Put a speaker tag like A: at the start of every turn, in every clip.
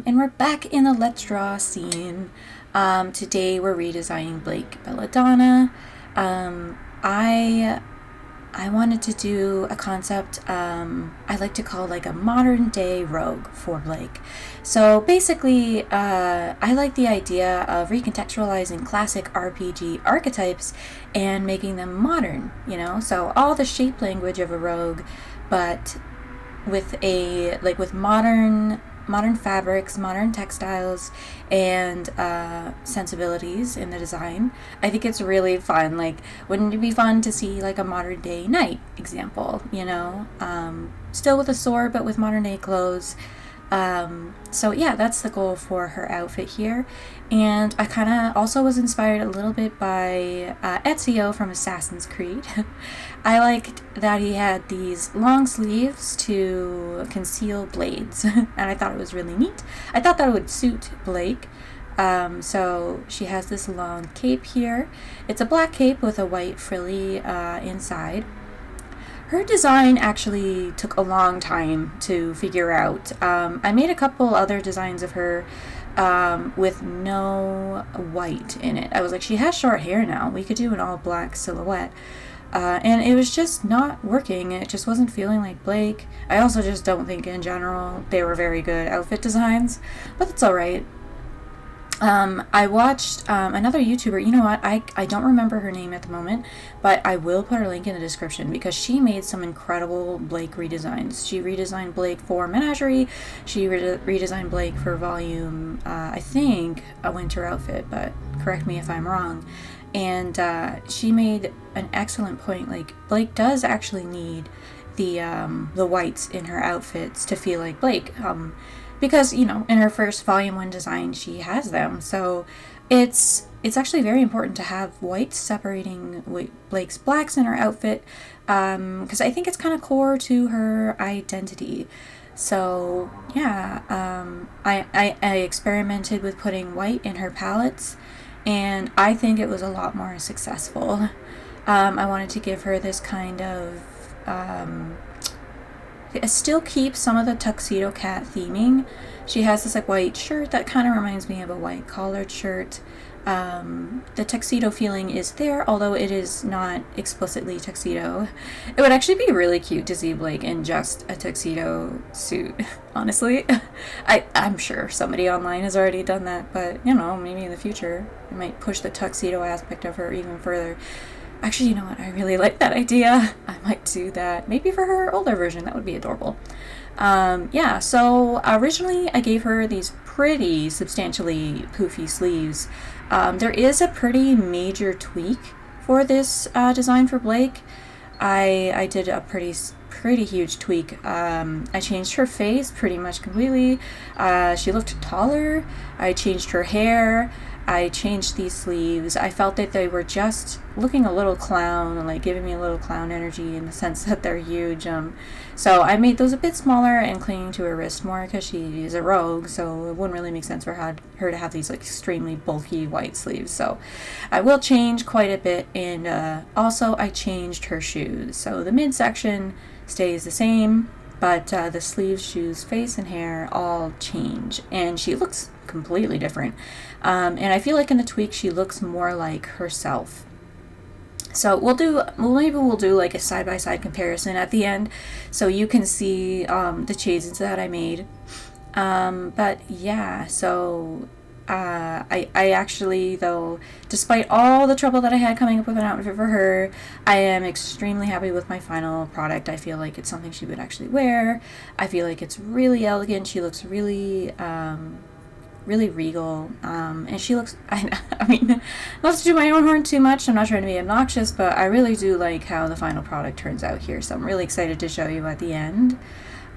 A: And we're back in the Let's Draw scene. Today we're redesigning Blake Belladonna. I wanted to do a concept I like to call like a modern day rogue for Blake. So basically, I like the idea of recontextualizing classic RPG archetypes and making them modern, you know? So all the shape language of a rogue, but with with modern fabrics, modern textiles, and sensibilities in the design. I think it's really fun. Like, wouldn't it be fun to see like a modern day knight example? You know, still with a sword, but with modern day clothes. So yeah, that's the goal for her outfit here. And I kind of also was inspired a little bit by Ezio from Assassin's Creed. I liked that he had these long sleeves to conceal blades, and I thought it was really neat. I thought that would suit Blake. So she has this long cape here. It's a black cape with a white frilly inside. Her design actually took a long time to figure out. I made a couple other designs of her with no white in it. I was like, she has short hair now. We could do an all black silhouette. And it was just not working. It just wasn't feeling like Blake. I also just don't think in general they were very good outfit designs, but it's alright. I watched another YouTuber. You know what? I don't remember her name at the moment, but I will put her link in the description because she made some incredible Blake redesigns. She redesigned Blake for Menagerie. She redesigned Blake for Volume, I think, a winter outfit, but correct me if I'm wrong. And she made an excellent point. Like, Blake does actually need the whites in her outfits to feel like Blake. Because, you know, in her first Volume 1 design, she has them. So it's actually very important to have whites separating Blake's blacks in her outfit, because I think it's kind of core to her identity. So, yeah, I experimented with putting white in her palettes, and I think it was a lot more successful. I wanted to give her this kind of... it still keeps some of the tuxedo cat theming. She has this like white shirt that kind of reminds me of a white collared shirt. The tuxedo feeling is there, although it is not explicitly tuxedo. It would actually be really cute to see Blake in just a tuxedo suit, honestly. I'm sure somebody online has already done that, but you know, maybe in the future it might push the tuxedo aspect of her even further. Actually, you know what? I really like that idea. I might do that. Maybe for her older version. That would be adorable. Yeah, so originally I gave her these pretty substantially poofy sleeves. There is a pretty major tweak for this design for Blake. I did a pretty huge tweak. I changed her face pretty much completely. She looked taller. I changed her hair. I changed these sleeves. I felt that they were just looking a little clown, like giving me a little clown energy in the sense that they're huge. So I made those a bit smaller and clinging to her wrist more because she is a rogue, so it wouldn't really make sense for her to have these like extremely bulky white sleeves. So I will change quite a bit, and also I changed her shoes. So the midsection stays the same, but the sleeves, shoes, face, and hair all change, and she looks completely different. And I feel like in the tweak she looks more like herself. So maybe we'll do like a side-by-side comparison at the end so you can see the changes that I made. But yeah, so I actually, though, despite all the trouble that I had coming up with an outfit for her, I am extremely happy with my final product. I feel like it's something she would actually wear. I feel like it's really elegant. She looks really really regal, and she looks, I mean, not to do my own horn too much, I'm not trying to be obnoxious, but I really do like how the final product turns out here, so I'm really excited to show you at the end.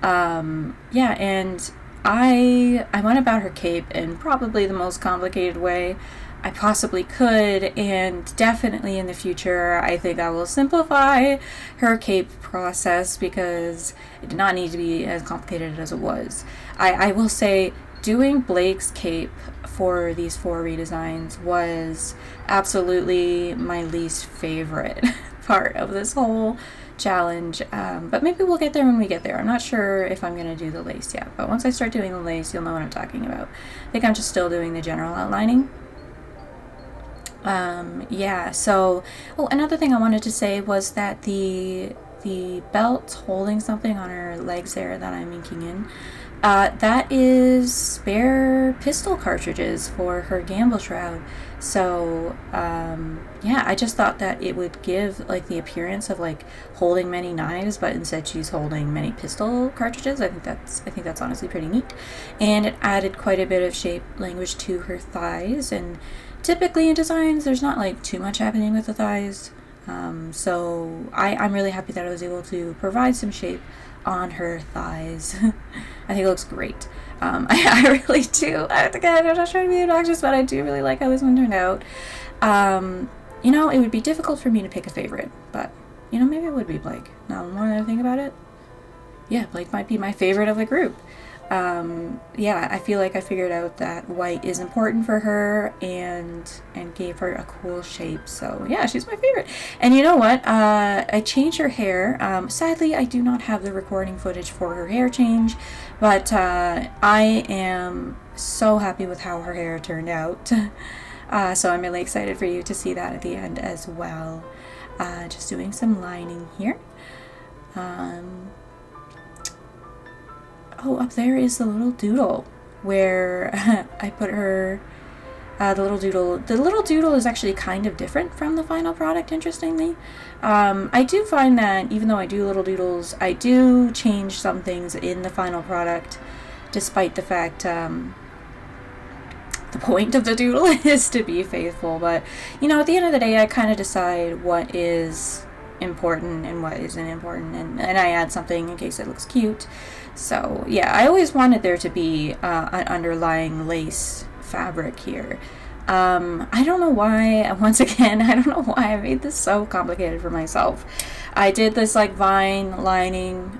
A: Yeah, and I went about her cape in probably the most complicated way I possibly could, and definitely in the future I think I will simplify her cape process because it did not need to be as complicated as it was. I will say doing Blake's cape for these 4 redesigns was absolutely my least favorite part of this whole challenge. But maybe we'll get there when we get there. I'm not sure if I'm going to do the lace yet, but once I start doing the lace, you'll know what I'm talking about. I think I'm just still doing the general outlining. Yeah, so, oh, another thing I wanted to say was that the belt holding something on her legs there that I'm inking in, that is spare pistol cartridges for her gamble shroud. So, yeah, I just thought that it would give like the appearance of like holding many knives, but instead she's holding many pistol cartridges. I think that's honestly pretty neat, and it added quite a bit of shape language to her thighs. And typically in designs, there's not like too much happening with the thighs. So I'm really happy that I was able to provide some shape on her thighs. I think it looks great. I really do. Again, I'm not trying to be obnoxious, but I do really like how this one turned out. You know, it would be difficult for me to pick a favorite, but, you know, maybe it would be Blake. Now, the more that I think about it, yeah, Blake might be my favorite of the group. Yeah, I feel like I figured out that white is important for her and gave her a cool shape. So yeah, she's my favorite. And you know what? I changed her hair. Sadly, I do not have the recording footage for her hair change, but I am so happy with how her hair turned out. So I'm really excited for you to see that at the end as well. Just doing some lining here. Oh, up there is the little doodle where I put her, the little doodle. The little doodle is actually kind of different from the final product, interestingly. I do find that even though I do little doodles, I do change some things in the final product, despite the fact the point of the doodle is to be faithful. But, you know, at the end of the day, I kind of decide what is important and what isn't important, and I add something in case it looks cute. So yeah, I always wanted there to be an underlying lace fabric here. I don't know why, once again, I don't know why I made this so complicated for myself. I did this like vine lining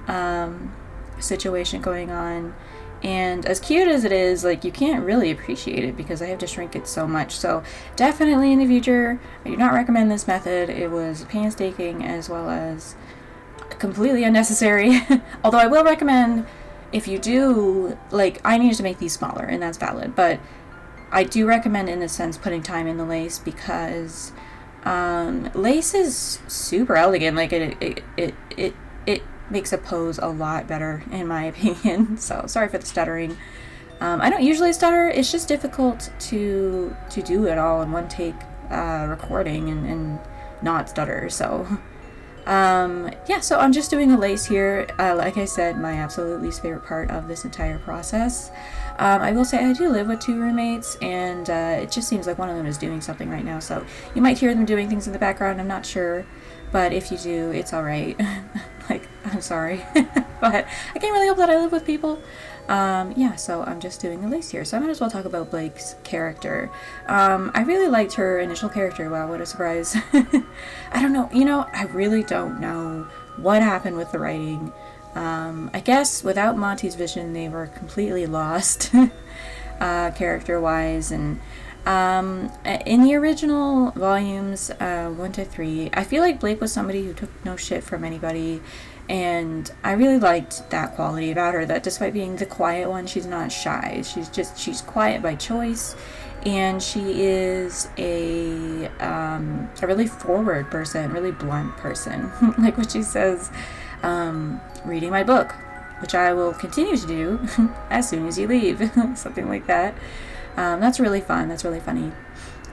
A: situation going on, and as cute as it is, like, you can't really appreciate it because I have to shrink it so much. So definitely in the future, I do not recommend this method. It was painstaking as well as completely unnecessary. Although I will recommend, if you do, like, I needed to make these smaller, and that's valid, but I do recommend in this sense putting time in the lace, because lace is super elegant. Like, it makes a pose a lot better, in my opinion. So sorry for the stuttering. I don't usually stutter. It's just difficult to do it all in one take recording and not stutter. So yeah, so I'm just doing a lace here. Like I said, my absolute least favorite part of this entire process. I will say I do live with 2 roommates, and it just seems like one of them is doing something right now. So you might hear them doing things in the background. I'm not sure, but if you do, it's all right. Like, I'm sorry, but I can't really help that I live with people. Yeah, so I'm just doing the lace here. So I might as well talk about Blake's character. I really liked her initial character. Wow, what a surprise. I don't know, you know, I really don't know what happened with the writing. I guess without Monty's vision, they were completely lost, character-wise. And in the original volumes, 1 to 3, I feel like Blake was somebody who took no shit from anybody, and I really liked that quality about her, that despite being the quiet one, she's not shy. She's quiet by choice, and she is a really forward person, really blunt person. Like what she says, reading my book, which I will continue to do as soon as you leave, something like that. That's really fun. That's really funny.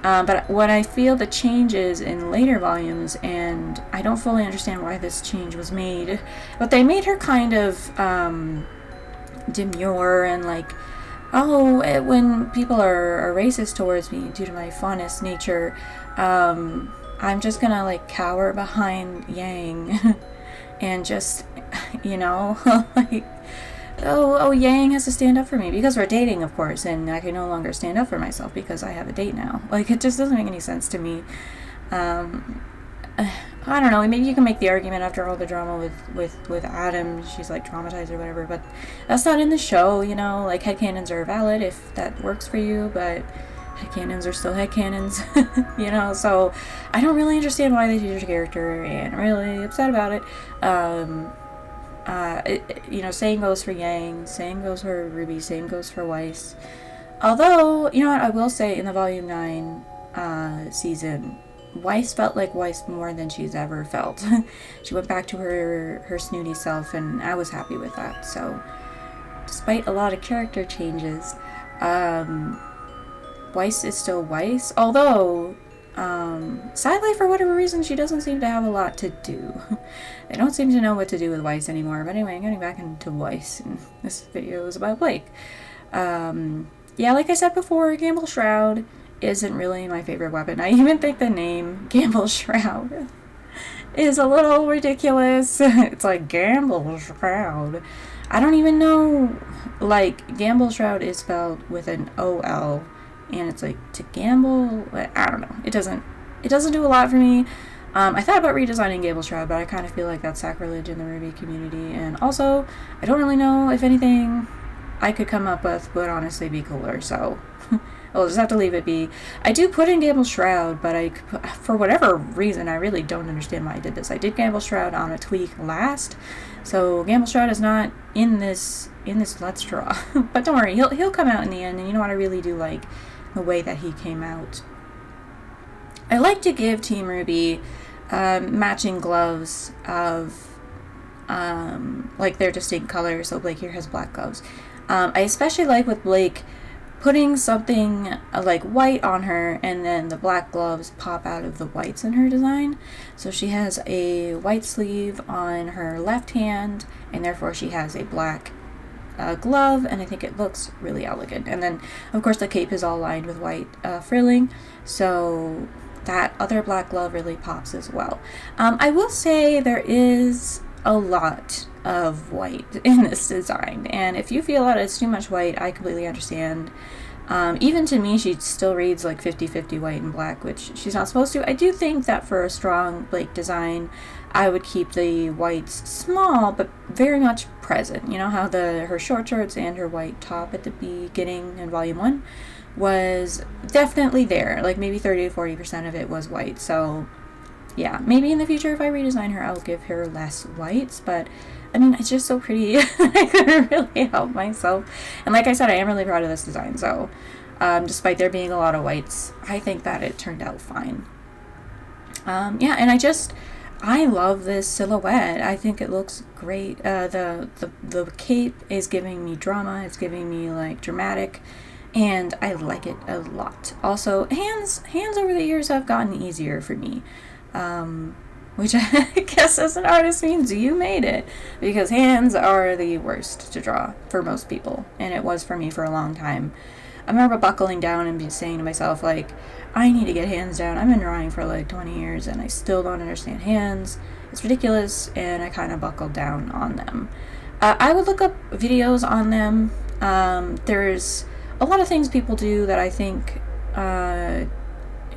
A: But what I feel the changes in later volumes, and I don't fully understand why this change was made, but they made her kind of demure and like, oh, when people are racist towards me due to my faunist nature, I'm just gonna like cower behind Yang and just, you know, like, oh, Yang has to stand up for me because we're dating, of course, and I can no longer stand up for myself because I have a date now. Like, it just doesn't make any sense to me. I don't know, maybe you can make the argument after all the drama with Adam, she's like traumatized or whatever, but that's not in the show, you know. Like, headcanons are valid if that works for you, but headcanons are still headcanons, you know, so I don't really understand why they changed her character, and I'm really upset about it. You know, same goes for Yang, same goes for RWBY, same goes for Weiss. Although, you know what, I will say in the Volume 9 season, Weiss felt like Weiss more than she's ever felt. She went back to her snooty self, and I was happy with that. So, despite a lot of character changes, Weiss is still Weiss. Although, sadly, for whatever reason, she doesn't seem to have a lot to do. They don't seem to know what to do with Weiss anymore. But anyway, getting back into Weiss, and this video is about Blake. Yeah, like I said before, Gamble Shroud isn't really my favorite weapon. I even think the name Gamble Shroud is a little ridiculous. It's like Gamble Shroud. I don't even know, like, Gamble Shroud is spelled with an O-L, and it's like to gamble. I don't know. It doesn't do a lot for me. I thought about redesigning Gamble Shroud, but I kind of feel like that's sacrilege in the RWBY community, and also I don't really know if anything I could come up with would honestly be cooler, so I'll just have to leave it be. I do put in Gamble Shroud, but for whatever reason, I really don't understand why I did this. I did Gamble Shroud on a tweak last, so Gamble Shroud is not in this Let's Draw. But don't worry, he'll come out in the end, and you know what, I really do like the way that he came out. I like to give Team RWBY matching gloves of like their distinct colors. So Blake here has black gloves. I especially like with Blake putting something like white on her, and then the black gloves pop out of the whites in her design. So she has a white sleeve on her left hand, and therefore she has a black glove, and I think it looks really elegant. And then of course the cape is all lined with white frilling, so that other black glove really pops as well. I will say there is a lot of white in this design, and if you feel that it's too much white, I completely understand. Even to me, she still reads like 50-50 white and black, which she's not supposed to. I do think that for a strong Blake design, I would keep the whites small but very much present. You know how her short shorts and her white top at the beginning in Volume 1 was definitely there, like maybe 30-40% of it was white. So yeah, maybe in the future if I redesign her, I'll give her less whites, but I mean, it's just so pretty. I couldn't really help myself. And like I said, I am really proud of this design, so despite there being a lot of whites, I think that it turned out fine. Yeah, and I love this silhouette. I think it looks great. The cape is giving me drama, it's giving me like dramatic, and I like it a lot. Also, hands over the years have gotten easier for me. Which I guess as an artist means you made it, because hands are the worst to draw for most people, and it was for me for a long time. I remember buckling down and saying to myself, like, I need to get hands down. I've been drawing for like 20 years and I still don't understand hands. It's ridiculous, and I kind of buckled down on them. I would look up videos on them. There's a lot of things people do that I think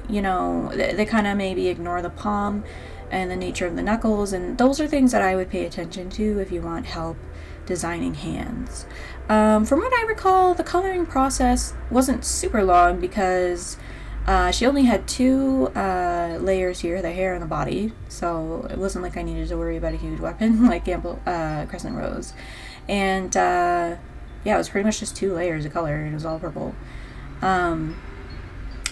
A: you know, they kind of maybe ignore the palm and the nature of the knuckles, and those are things that I would pay attention to if you want help designing hands. From what I recall, the coloring process wasn't super long because she only had 2 layers here, the hair and the body, so it wasn't like I needed to worry about a huge weapon like Crescent Rose. And yeah, it was pretty much just 2 layers of color, and it was all purple.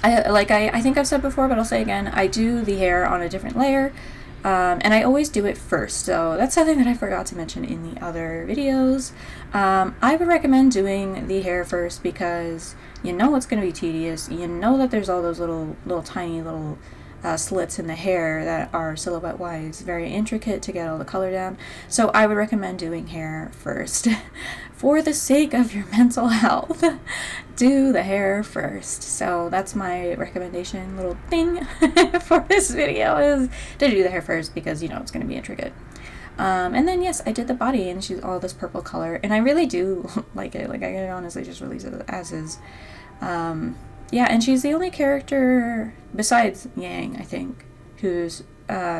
A: I think I've said before, but I'll say again, I do the hair on a different layer, and I always do it first, so that's something that I forgot to mention in the other videos. I would recommend doing the hair first because you know it's going to be tedious. You know that there's all those little tiny little slits in the hair that are silhouette-wise very intricate to get all the color down, so I would recommend doing hair first. For the sake of your mental health, do the hair first. So that's my recommendation, little thing for this video, is to do the hair first because you know it's going to be intricate. And then yes, I did the body, and she's all this purple color, and I really do like it. Like, I could honestly just release it as is. Yeah, and she's the only character besides Yang, I think, who's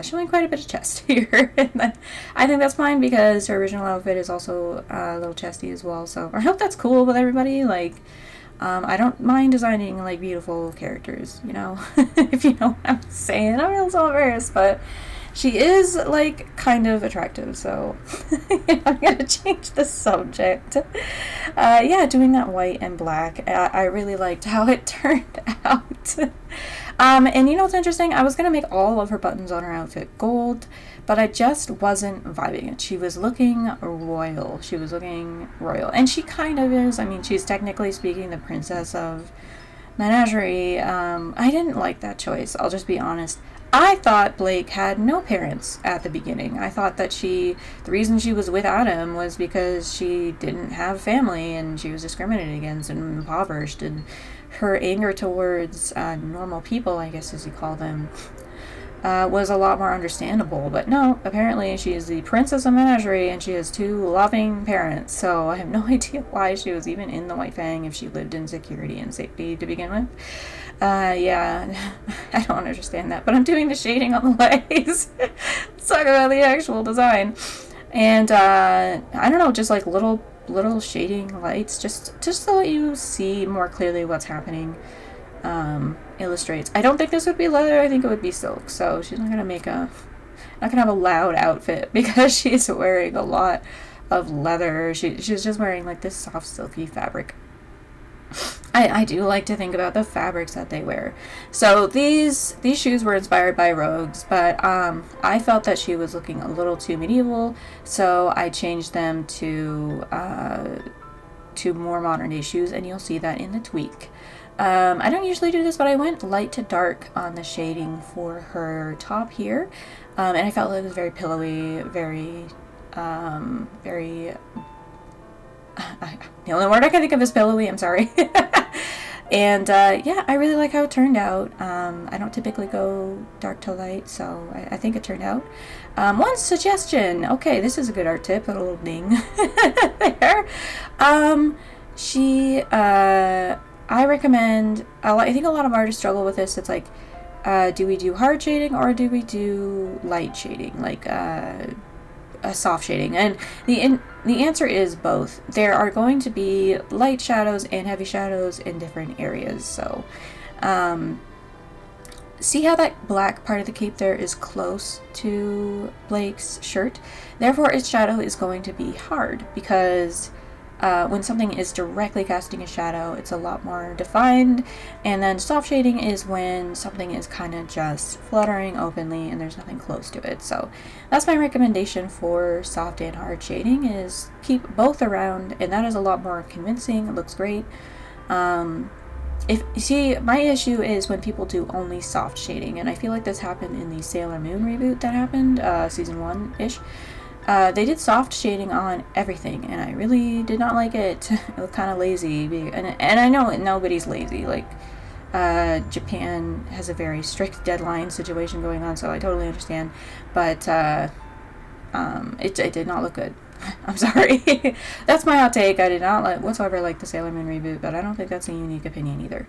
A: showing quite a bit of chest here. And I think that's fine because her original outfit is also a little chesty as well. So I hope that's cool with everybody. Like, I don't mind designing like beautiful characters, you know, if you know what I'm saying. I'm a little embarrassed, but she is like kind of attractive, so I'm gonna change the subject. Yeah, doing that white and black, I really liked how it turned out. And you know what's interesting? I was gonna make all of her buttons on her outfit gold, but I just wasn't vibing it. She was looking royal. She was looking royal, and she kind of is. I mean, she's technically speaking the princess of Menagerie. I didn't like that choice. I'll just be honest. I thought Blake had no parents at the beginning. I thought that the reason she was with Adam was because she didn't have family and she was discriminated against and impoverished, and her anger towards normal people, I guess as you call them, was a lot more understandable. But no, apparently she is the princess of Menagerie and she has 2 loving parents, so I have no idea why she was even in the White Fang if she lived in security and safety to begin with. Yeah, I don't understand that, but I'm doing the shading on the legs. Let's talk about the actual design. And I don't know, just like little shading lights, just so that you see more clearly what's happening. Illustrates. I don't think this would be leather. I think it would be silk. So she's not gonna have a loud outfit because she's wearing a lot of leather. She's just wearing like this soft silky fabric. I do like to think about the fabrics that they wear. So these shoes were inspired by Rogues, but I felt that she was looking a little too medieval, so I changed them to more modern day shoes, and you'll see that in the tweak. I don't usually do this, but I went light to dark on the shading for her top here, and I felt like it was very pillowy, very the only word I can think of is pillowy, I'm sorry. And yeah, I really like how it turned out. I don't typically go dark to light, so I think it turned out. One suggestion. Okay, this is a good art tip. A little ding there. I recommend, I think a lot of artists struggle with this. It's like, do we do hard shading or do we do light shading? Like, a soft shading, and the answer is both. There are going to be light shadows and heavy shadows in different areas. So see how that black part of the cape there is close to Blake's shirt, therefore its shadow is going to be hard, because when something is directly casting a shadow, it's a lot more defined. And then soft shading is when something is kind of just fluttering openly and there's nothing close to it. So that's my recommendation for soft and hard shading, is keep both around, and that is a lot more convincing. It looks great. If you see, my issue is when people do only soft shading, and I feel like this happened in the Sailor Moon reboot that happened season 1-ish. They did soft shading on everything, and I really did not like it. It was kind of lazy, and I know nobody's lazy. Like, Japan has a very strict deadline situation going on, so I totally understand. But it did not look good. I'm sorry. That's my hot take. I did not whatsoever like the Sailor Moon reboot, but I don't think that's a unique opinion either.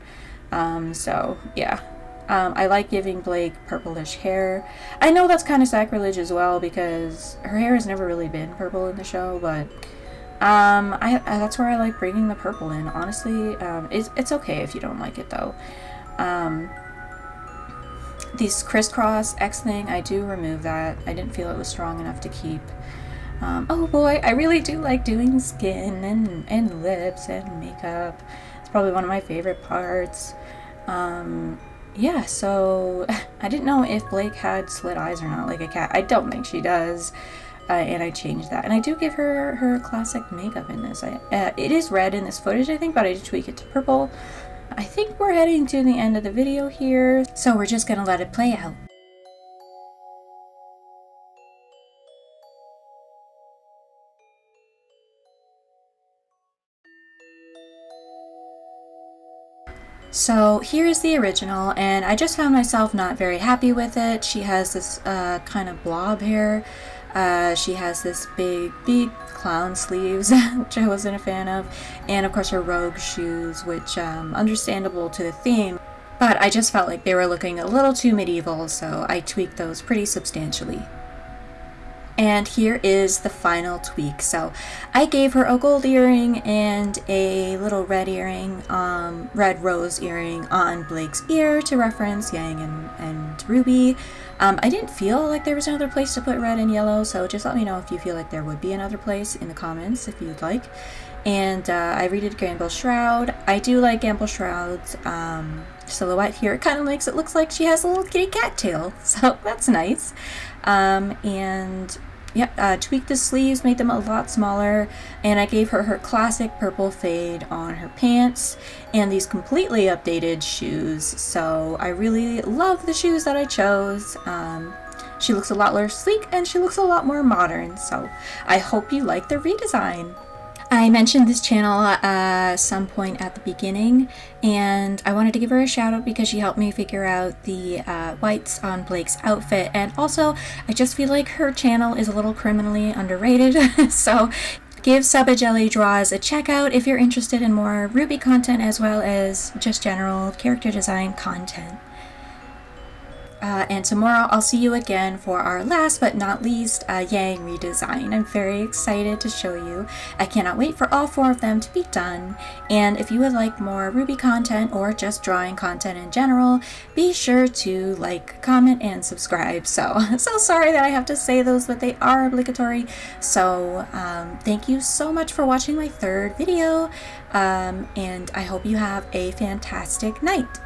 A: So yeah. I like giving Blake purplish hair. I know that's kind of sacrilege as well, because her hair has never really been purple in the show, but that's where I like bringing the purple in, honestly. It's okay if you don't like it, though. This crisscross X thing, I do remove that. I didn't feel it was strong enough to keep. Oh boy, I really do like doing skin and lips and makeup. It's probably one of my favorite parts. Yeah, so I didn't know if Blake had slit eyes or not, like a cat. I don't think she does, and I changed that. And I do give her classic makeup in this. It is red in this footage, I think, but I did tweak it to purple. I think we're heading to the end of the video here, so we're just gonna let it play out. So here is the original, and I just found myself not very happy with it. She has this kind of blob hair. She has this big clown sleeves, which I wasn't a fan of, and of course her rogue shoes, which understandable to the theme, but I just felt like they were looking a little too medieval, so I tweaked those pretty substantially. And here is the final tweak. So I gave her a gold earring and a little red earring, red rose earring on Blake's ear to reference Yang and RWBY. I didn't feel like there was another place to put red and yellow, so just let me know if you feel like there would be another place in the comments if you'd like. And I redid Gamble Shroud. I do like Gamble Shroud's silhouette here. It kind of makes it look like she has a little kitty cat tail, so that's nice. And yeah, tweaked the sleeves, made them a lot smaller, and I gave her her classic purple fade on her pants and these completely updated shoes. So I really love the shoes that I chose. She looks a lot less sleek and she looks a lot more modern, so I hope you like the redesign. I mentioned this channel at some point at the beginning, and I wanted to give her a shout out because she helped me figure out the whites on Blake's outfit, and also I just feel like her channel is a little criminally underrated. So give Suba Jelly Draws a check out if you're interested in more RWBY content as well as just general character design content. And tomorrow I'll see you again for our last but not least Yang redesign. I'm very excited to show you. I cannot wait for all 4 of them to be done. And if you would like more RWBY content or just drawing content in general, be sure to like, comment, and subscribe. So sorry that I have to say those, but they are obligatory. So thank you so much for watching my 3rd video. And I hope you have a fantastic night.